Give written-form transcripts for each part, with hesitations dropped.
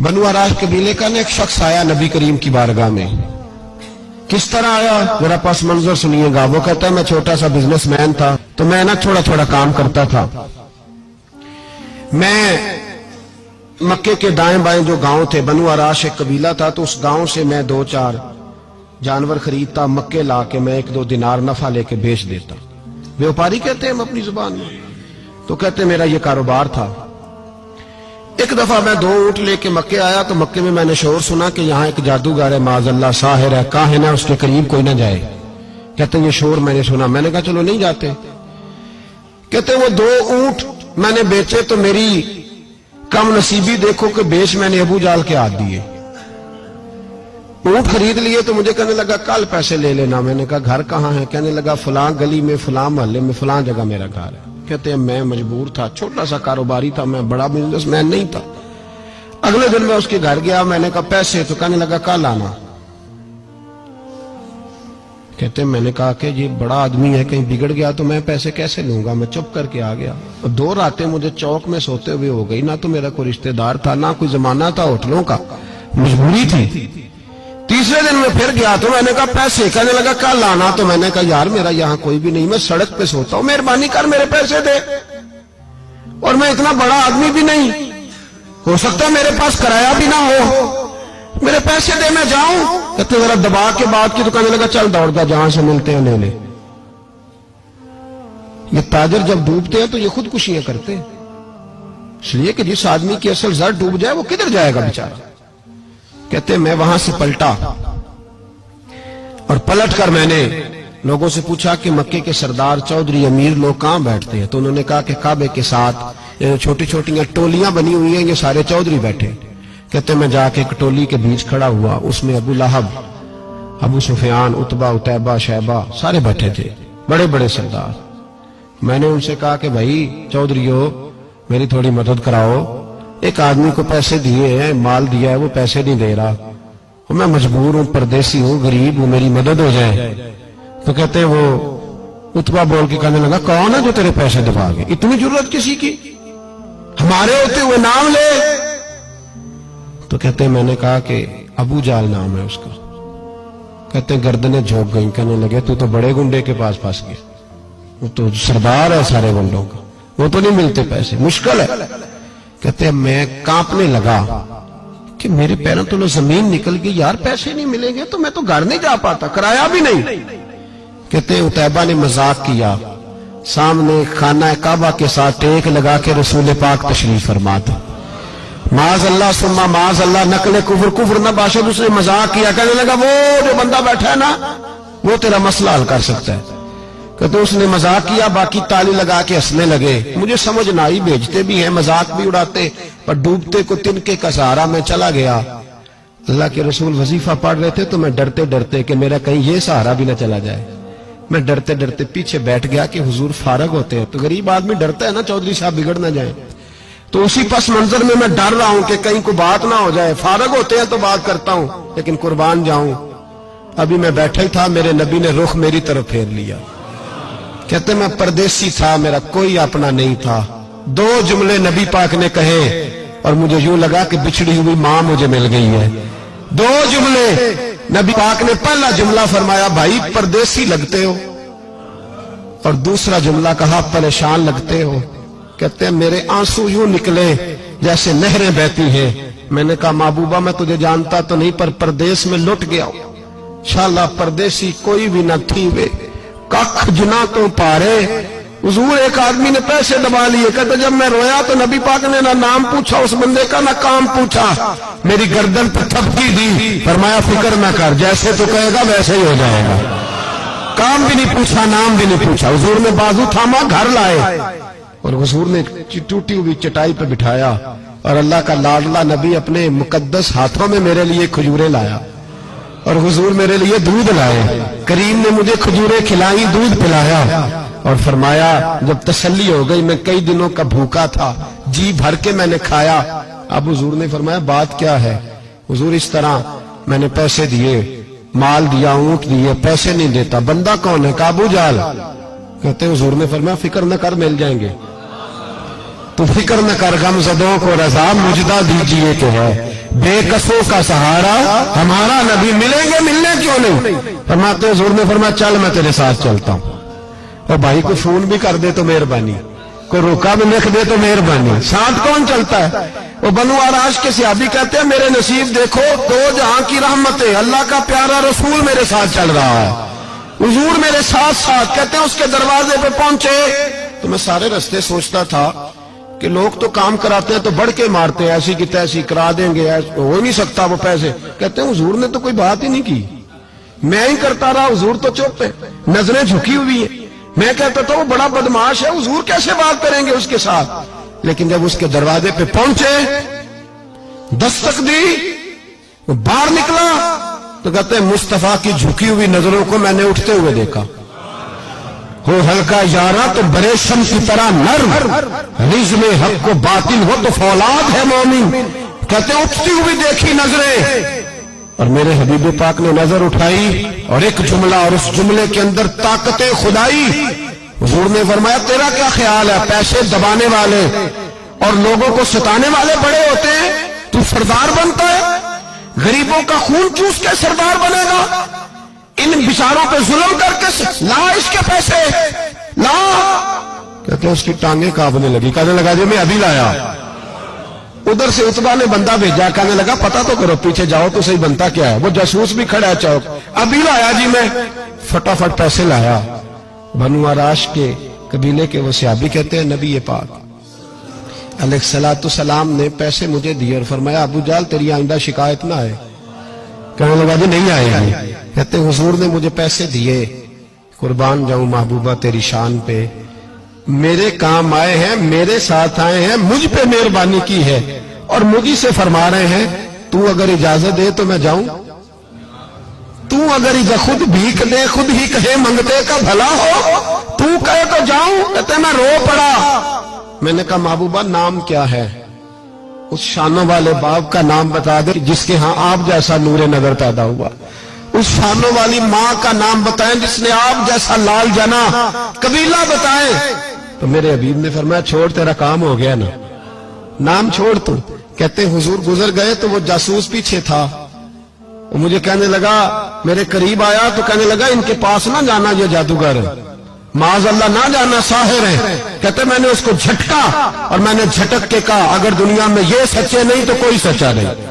بنو عراش قبیلے کا ایک شخص آیا نبی کریم کی بارگاہ میں. کس طرح آیا میرا پاس منظر سنیے گا. وہ کہتا ہے میں چھوٹا سا بزنس مین تھا تو میں تھوڑا تھوڑا کام کرتا تھا. میں مکے کے دائیں بائیں جو گاؤں تھے، بنو عراش ایک قبیلہ تھا، تو اس گاؤں سے میں 2-4 جانور خریدتا، مکے لا کے میں 1-2 دینار نفع لے کے بیچ دیتا. بیوپاری کہتے ہیں ہم اپنی زبان میں. تو کہتے میرا یہ کاروبار تھا. ایک دفعہ میں 2 اونٹ لے کے مکے آیا تو مکے میں نے شور سنا کہ یہاں ایک جادوگر ہے، معاذ اللہ ساحر ہے، کاہن ہے، اس کے قریب کوئی نہ جائے. کہتے یہ شور میں نے سنا. میں نے کہا چلو نہیں جاتے. کہتے وہ 2 اونٹ میں نے بیچے تو میری کم نصیبی دیکھو کہ بیچ میں نے ابو جال کے ہاتھ دیے. اونٹ خرید لیے تو مجھے کہنے لگا کل پیسے لے لینا. میں نے کہا گھر کہاں ہے؟ کہنے لگا فلاں گلی میں، فلاں محلے میں، فلاں جگہ میرا گھر ہے. کہتے ہیں میں مجبور تھا، چھوٹا سا کاروباری تھا، میں بڑا بزنس مین نہیں تھا. اگلے دن میں اس کے گھر گیا. میں نے کہا پیسے؟ تو کہنے لگا کل آنا. کہتے ہیں میں نے کہا کہ یہ بڑا آدمی ہے، کہیں بگڑ گیا تو میں پیسے کیسے لوں گا. میں چپ کر کے آ گیا. 2 راتیں مجھے چوک میں سوتے ہوئے ہو گئی. نہ تو میرا کوئی رشتہ دار تھا، نہ کوئی زمانہ تھا ہوٹلوں کا، مجبوری تھی. تیسرے دن میں پھر گیا تو میں نے کہا پیسے؟ کہنے لگا کل آنا. تو میں نے کہا یار میرا یہاں کوئی بھی نہیں، میں سڑک پہ سوتا ہوں، مہربانی کر میرے پیسے دے. اور میں اتنا بڑا آدمی بھی نہیں، ہو سکتا ہے میرے پاس کرایہ بھی نہ ہو، میرے پیسے دے میں جاؤں. کہتے ذرا دبا کے بات کی. تو کہنے لگا چل دوڑ جا، جہاں سے ملتے ہیں لے لے. یہ تاجر جب ڈوبتے ہیں تو یہ خودکشیاں کرتے ہیں، اس لیے کہ جس آدمی کی اصل زر ڈوب جائے وہ کدھر جائے گا بیچارہ. کہتے میں وہاں سے پلٹا اور پلٹ کر میں نے لوگوں سے پوچھا کہ مکے کے سردار چودھری امیر لوگ کہاں بیٹھتے ہیں. تو انہوں نے کہا کہ کعبے کے ساتھ چھوٹی چھوٹی ٹولیاں بنی ہوئی ہیں، یہ سارے چودھری بیٹھے. کہتے میں جا کے ایک ٹولی کے بیچ کھڑا ہوا. اس میں ابو لہب، ابو سفیان، عتبہ، عتیبہ، شیبہ سارے بیٹھے تھے، بڑے بڑے سردار. میں نے ان سے کہا کہ بھائی چودھریو میری تھوڑی مدد کراؤ. ایک آدمی کو پیسے دیے ہیں، مال دیا ہے، وہ پیسے نہیں دے رہا، میں مجبور ہوں، پردیسی ہوں، غریب ہوں، میری مدد ہو جائے. تو کہتے وہ عتبہ بول کے کہنے لگا کون ہے جو تیرے پیسے دبا گے؟ اتنی ضرورت کسی کی؟ ہمارے ہوتے ہوئے نام لے. تو کہتے میں نے کہا کہ ابو جال نام ہے اس کا. کہتے گردنیں جھوک گئیں. کہنے لگے تو بڑے گنڈے کے پاس پھنس گئے، وہ تو سردار ہے سارے گنڈوں کا، وہ تو نہیں ملتے پیسے، مشکل ہے. کہتے میں کانپنے لگا کہ میرے پیروں تو زمین نکل گئی، یار پیسے نہیں ملیں گے تو میں تو گھر نہیں جا پاتا، کرایہ بھی نہیں. کہتے عتیبہ نے مذاق کیا. سامنے خانہ کعبہ کے ساتھ ٹیک لگا کے رسول پاک تشریف فرما تھا. معاذ اللہ ثم معاذ اللہ، نقل کفر نہ باشد. اس نے مذاق کیا. کہنے لگا وہ جو بندہ بیٹھا ہے نا وہ تیرا مسئلہ حل کر سکتا ہے. کہتے اس نے مذاق کیا، باقی تالی لگا کے ہنسنے لگے. مجھے سمجھ نہ آئی، بھیجتے بھی ہیں، مذاق بھی اڑاتے، پر ڈوبتے کو تنکے کا سہارا میں چلا گیا. اللہ کے رسول وظیفہ پڑھ رہے تھے تو میں ڈرتے ڈرتے کہ میرا کہیں یہ سہارا بھی نہ چلا جائے، میں ڈرتے ڈرتے پیچھے بیٹھ گیا کہ حضور فارغ ہوتے ہیں. تو غریب آدمی ڈرتا ہے نا چودھری صاحب بگڑ نہ جائیں. تو اسی پس منظر میں ڈر رہا ہوں کہ کہیں کوئی بات نہ ہو جائے. فارغ ہوتے ہیں تو بات کرتا ہوں لیکن قربان جاؤں. ابھی میں بیٹھا ہی تھا، میرے نبی نے رخ میری طرف پھیر لیا. کہتے میں پردیسی تھا، میرا کوئی اپنا نہیں تھا. 2 جملے نبی پاک نے کہے اور مجھے یوں لگا کہ بچھڑی ہوئی ماں مجھے مل گئی ہے. 2 جملے نبی پاک نے. پہلا جملہ فرمایا بھائی پردیسی لگتے ہو، اور دوسرا جملہ کہا پریشان لگتے ہو. کہتے ہیں میرے آنسو یوں نکلے جیسے نہریں بہتی ہیں. میں نے کہا محبوبہ میں تجھے جانتا تو نہیں، پر پردیس میں لٹ گیا ہوں. انشاءاللہ پردیسی کوئی بھی نہ تھی وے کخ جنا تو پارے. حضور ایک آدمی نے پیسے دبا لیے. کہتے جب میں رویا تو نبی پاک نے نہ نام پوچھا اس بندے کا، نہ کام پوچھا، میری گردن پر تھپکی دی. فرمایا فکر نہ کر، جیسے تو کہے گا ویسے ہی ہو جائے گا. کام بھی نہیں پوچھا، نام بھی نہیں پوچھا. حضور نے بازو تھاما، گھر لائے اور حضور نے ٹوٹی ہوئی چٹائی پہ بٹھایا. اور اللہ کا لاڈلا نبی اپنے مقدس ہاتھوں میں میرے لیے کھجورے لایا اور حضور میرے لیے دودھ لائے. کریم نے مجھے کھجورے کھلائی، دودھ پلایا اور فرمایا جب تسلی ہو گئی، میں کئی دنوں کا بھوکا تھا، جی بھر کے میں نے کھایا. اب حضور نے فرمایا بات کیا ہے؟ حضور اس طرح میں نے پیسے دیے، مال دیا، اونٹ دیے، پیسے نہیں دیتا. بندہ کون ہے؟ ابو جال. کہتے حضور نے فرمایا فکر نہ کر، مل جائیں گے. تو فکر نہ کر، غم زدوں کو رضا مجدہ دیجئے تو ہے. بے کسوں کا سہارا ہمارا نبی، ملیں گے، ملنے کیوں نہیں؟ فرماتے حضور نے فرمایا چل میں تیرے ساتھ چلتا ہوں، اور بھائی کو فون بھی کر دے تو مہربانی، کوئی روکا بھی لکھ دے تو مہربانی، ساتھ کون چلتا ہے؟ وہ بنو آراش کے صحابی کہتے ہیں میرے نصیب دیکھو، دو جہاں کی رحمتیں، اللہ کا پیارا رسول میرے ساتھ چل رہا ہے، حضور میرے ساتھ ساتھ۔ کہتے ہیں اس کے دروازے پہ پہنچے تو میں سارے رستے سوچتا تھا کہ لوگ تو کام کراتے ہیں تو بڑھ کے مارتے ہیں، ایسی کی تیسی کرا دیں گے، ہو نہیں سکتا وہ پیسے۔ کہتے ہیں حضور نے تو کوئی بات ہی نہیں کی، میں ہی کرتا رہا، حضور تو چپ ہے، نظریں جھکی ہوئی ہیں۔ میں کہتا تھا وہ بڑا بدماش ہے، حضور کیسے بات کریں گے اس کے ساتھ؟ لیکن جب اس کے دروازے پہ پہنچے، دستک دی، وہ باہر نکلا تو کہتے ہیں مصطفیٰ کی جھکی ہوئی نظروں کو میں نے اٹھتے ہوئے دیکھا۔ ہو ہلکا یارا تو بریشم کی طرح نرم، رزم حق کو باطل ہو تو فولاد ہے مومن۔ کہتے ہیں اٹھتی ہوئی دیکھی نظریں، اور میرے حبیب پاک نے نظر اٹھائی اور ایک جملہ، اور اس جملے کے اندر طاقت خدائی۔ حضور نے فرمایا تیرا کیا خیال ہے؟ پیسے دبانے والے اور لوگوں کو ستانے والے بڑے ہوتے ہیں، تو سردار بنتا ہے؟ غریبوں کا خون چوس کے سردار بنے گا؟ ان بیچاروں پہ ظلم کر کے لا اس کے پیسے لا۔ کہتے ہیں اس کی ٹانگیں کانپنے لگی، کہنے لگا جی میں ابھی لایا۔ ادھر سے عتبہ نے بندہ بھیجا، کہنے لگا پتہ تو کرو، پیچھے جاؤ تو صحیح بنتا کیا ہے۔ وہ جاسوس بھی کھڑا ہے چوک، ابھی لایا جی میں، فٹافٹ پیسے لایا۔ بنو آراش کے قبیلے کے وہ صحابی کہتے ہیں نبی پاک علیہ الصلوۃ والسلام نے پیسے مجھے دیے اور فرمایا ابو جہل تیری آئندہ شکایت نہ آئے۔ کہنے لگا جی نہیں آئے گی۔ کہتے ہیں حضور نے مجھے پیسے دیے، قربان جاؤں محبوبہ تیری شان پہ، میرے کام آئے ہیں، میرے ساتھ آئے ہیں، مجھ پہ مہربانی کی ہے، اور مجھے سے فرما رہے ہیں تو اگر اجازت دے تو میں جاؤں، تو اگر خود بھیک دے، خود ہی کہے منگتے کا بھلا ہو، تو کہے تو جاؤں۔ کہتے ہیں میں رو پڑا۔ میں نے کہا محبوبہ نام کیا ہے؟ اس شانوں والے باپ کا نام بتا دے جس کے ہاں آپ جیسا نور نظر پیدا ہوا، اس شانوں والی ماں کا نام بتائیں جس نے آپ جیسا لال جنا، قبیلہ بتائیں۔ تو میرے حبیب نے فرمایا چھوڑ تیرا کام ہو گیا نا، نام چھوڑ تو۔ کہتے ہیں حضور گزر گئے تو وہ جاسوس پیچھے تھا، وہ مجھے کہنے لگا، میرے قریب آیا تو کہنے لگا ان کے پاس نہ جانا، یہ جادوگر معاذ اللہ نہ جانا، ساحر ہیں۔ کہتے میں نے اس کو جھٹکا اور میں نے جھٹک کے کہا اگر دنیا میں یہ سچے نہیں تو کوئی سچا نہیں،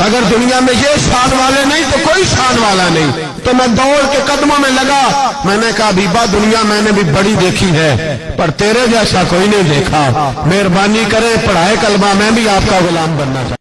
اگر دنیا میں یہ شان والے نہیں تو کوئی شان والا نہیں۔ تو میں دوڑ کے قدموں میں لگا، میں نے کہا حبیبہ دنیا میں نے بھی بڑی دیکھی ہے پر تیرے جیسا کوئی نہیں دیکھا، مہربانی کرے پڑھائے کلمہ، میں بھی آپ کا غلام بننا چاہتا ہوں۔